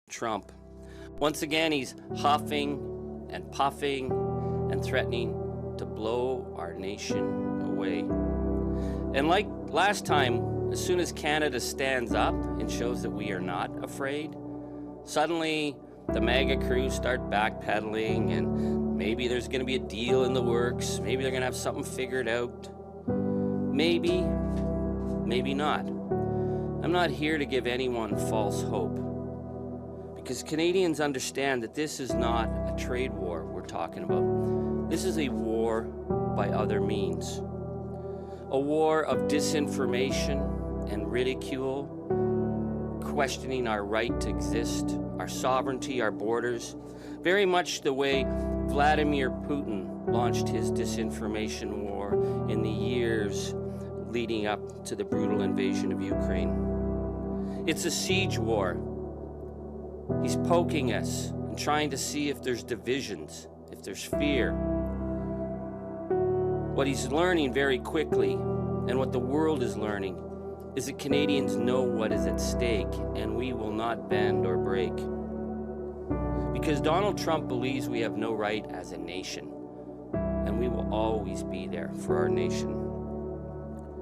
Trump. Once again, he's huffing and puffing and threatening to blow our nation away. And like last time, as soon as Canada stands up and shows that we are not afraid, suddenly the MAGA crews start backpedaling, and maybe there's going to be a deal in the works. Maybe they're going to have something figured out. Maybe, maybe not. I'm not here to give anyone false hope, because Canadians understand that this is not a trade war we're talking about. This is a war by other means. A war of disinformation and ridicule, questioning our right to exist, our sovereignty, our borders, very much the way Vladimir Putin launched his disinformation war in the years leading up to the brutal invasion of Ukraine. It's a siege war. He's poking us and trying to see if there's divisions, if there's fear. What he's learning very quickly, and what the world is learning, is that Canadians know what is at stake, and we will not bend or break. Because Donald Trump believes we have no right as a nation, and we will always be there for our nation.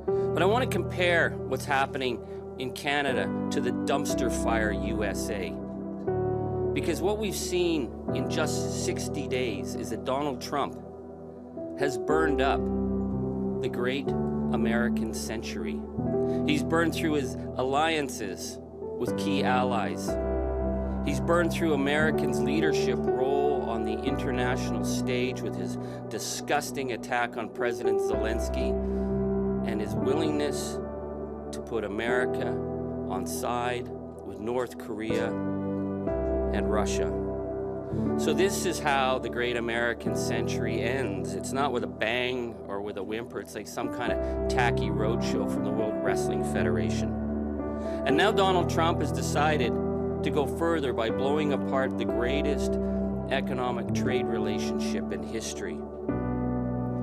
But I want to compare what's happening in Canada to the dumpster fire USA. Because what we've seen in just 60 days is that Donald Trump has burned up the great American century. He's burned through his alliances with key allies. He's burned through Americans' leadership role on the international stage with his disgusting attack on President Zelensky and his willingness to put America on side with North Korea and Russia. So this is how the great American century ends. It's not with a bang or with a whimper. It's like some kind of tacky roadshow from the World Wrestling Federation. And now Donald Trump has decided to go further by blowing apart the greatest economic trade relationship in history,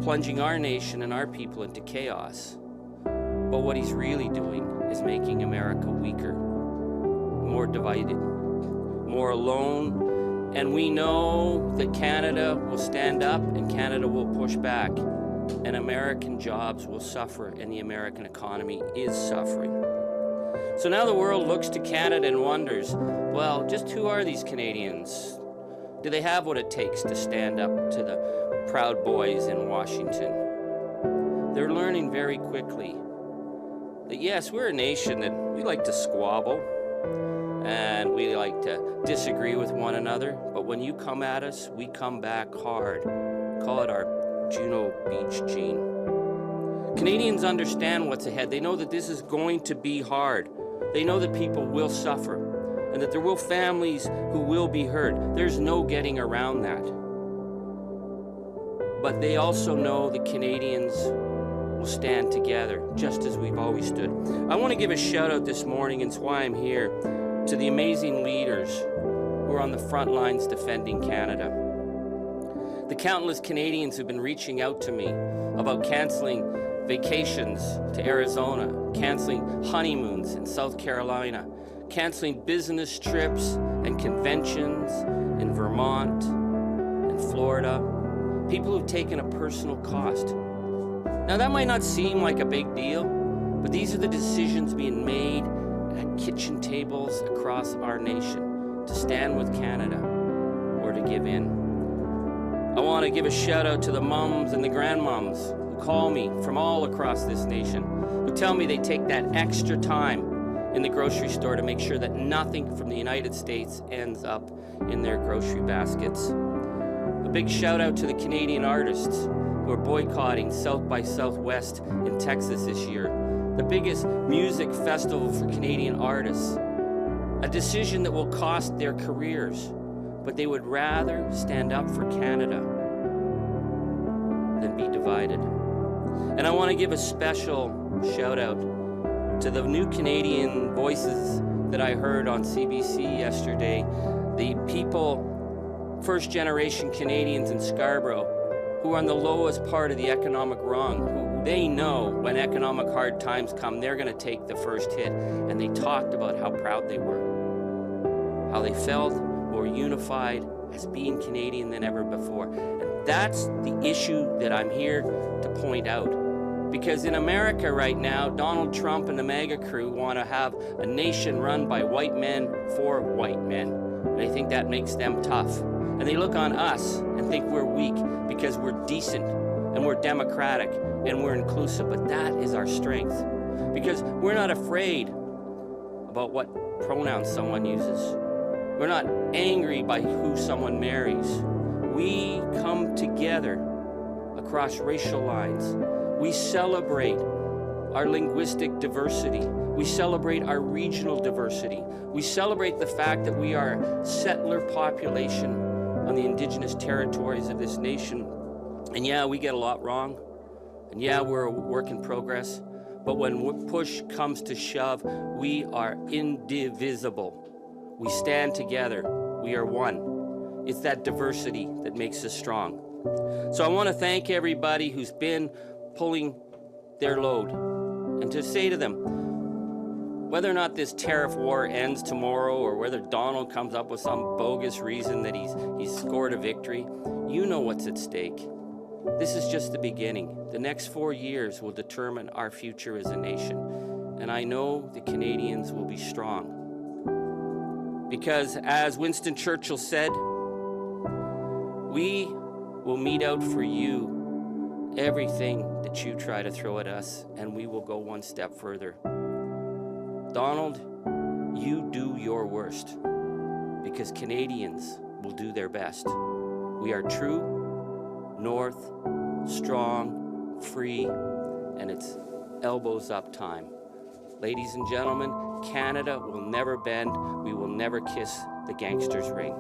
plunging our nation and our people into chaos. But what he's really doing is making America weaker, more divided, more alone, and we know that Canada will stand up and Canada will push back, and American jobs will suffer, and the American economy is suffering. So now the world looks to Canada and wonders, well, just who are these Canadians? Do they have what it takes to stand up to the proud boys in Washington? They're learning very quickly that yes, we're a nation that we like to squabble, and we like to disagree with one another, but when you come at us, we come back hard. Call it our Juno Beach gene. Canadians understand what's ahead. They know that this is going to be hard. They know that people will suffer, and that there will families who will be hurt. There's no getting around that. But they also know that Canadians will stand together, just as we've always stood. I want to give a shout out this morning, and it's why I'm here, to the amazing leaders who are on the front lines defending Canada. The countless Canadians who've been reaching out to me about canceling vacations to Arizona, canceling honeymoons in South Carolina, canceling business trips and conventions in Vermont and Florida. People who've taken a personal cost. Now that might not seem like a big deal, but these are the decisions being made at kitchen tables across our nation to stand with Canada or to give in. I want to give a shout out to the mums and the grandmoms who call me from all across this nation, who tell me they take that extra time in the grocery store to make sure that nothing from the United States ends up in their grocery baskets. A big shout out to the Canadian artists who are boycotting South by Southwest in Texas this year, the biggest music festival for Canadian artists, a decision that will cost their careers, but they would rather stand up for Canada than be divided. And I want to give a special shout out to the new Canadian voices that I heard on CBC yesterday, the people, first generation Canadians in Scarborough, who are on the lowest part of the economic rung, who they know when economic hard times come, they're going to take the first hit. And they talked about how proud they were, how they felt more unified as being Canadian than ever before. And that's the issue that I'm here to point out. Because in America right now, Donald Trump and the MAGA crew want to have a nation run by white men for white men. And they think that makes them tough. And they look on us and think we're weak because we're decent and we're democratic and we're inclusive. But that is our strength. Because we're not afraid about what pronouns someone uses. We're not angry by who someone marries. We come together across racial lines. We celebrate our linguistic diversity. We celebrate our regional diversity. We celebrate the fact that we are a settler population on the indigenous territories of this nation. And yeah, we get a lot wrong. And yeah, we're a work in progress. But when push comes to shove, we are indivisible. We stand together. We are one. It's that diversity that makes us strong. So I want to thank everybody who's been pulling their load, and to say to them, whether or not this tariff war ends tomorrow or whether Donald comes up with some bogus reason that he's scored a victory, you know what's at stake. This is just the beginning. The next 4 years will determine our future as a nation, and I know the Canadians will be strong. Because as Winston Churchill said, we will mete out for you everything that you try to throw at us, and we will go one step further. Donald, you do your worst, because Canadians will do their best. We are true, north, strong, free, and it's elbows up time. Ladies and gentlemen, Canada will never bend. We will never kiss the gangster's ring.